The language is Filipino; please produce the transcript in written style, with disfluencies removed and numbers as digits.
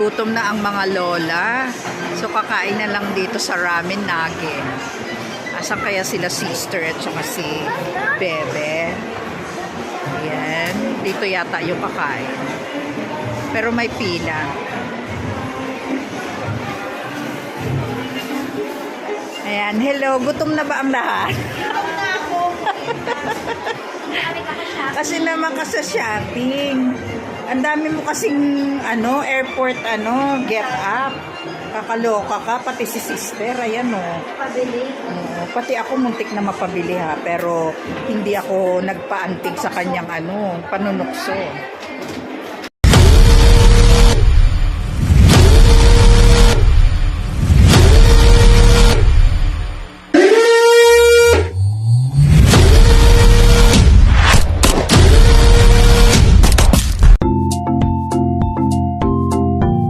Gutom na ang mga lola. So kakain na lang dito sa ramen nage. Asan kaya sila sister at saka si Bebe? Ayan. Dito yata yung kakain. Pero may pila. Ayan. Hello. Gutom na ba ang lahat? Kasi naman ka sa shopping. Ang dami mo kasing airport get up. Kakaloka ka, pati si sister, ayan Pabili. pati ako muntik na mapabili ha, pero hindi ako nagpaantig sa kanyang panunukso.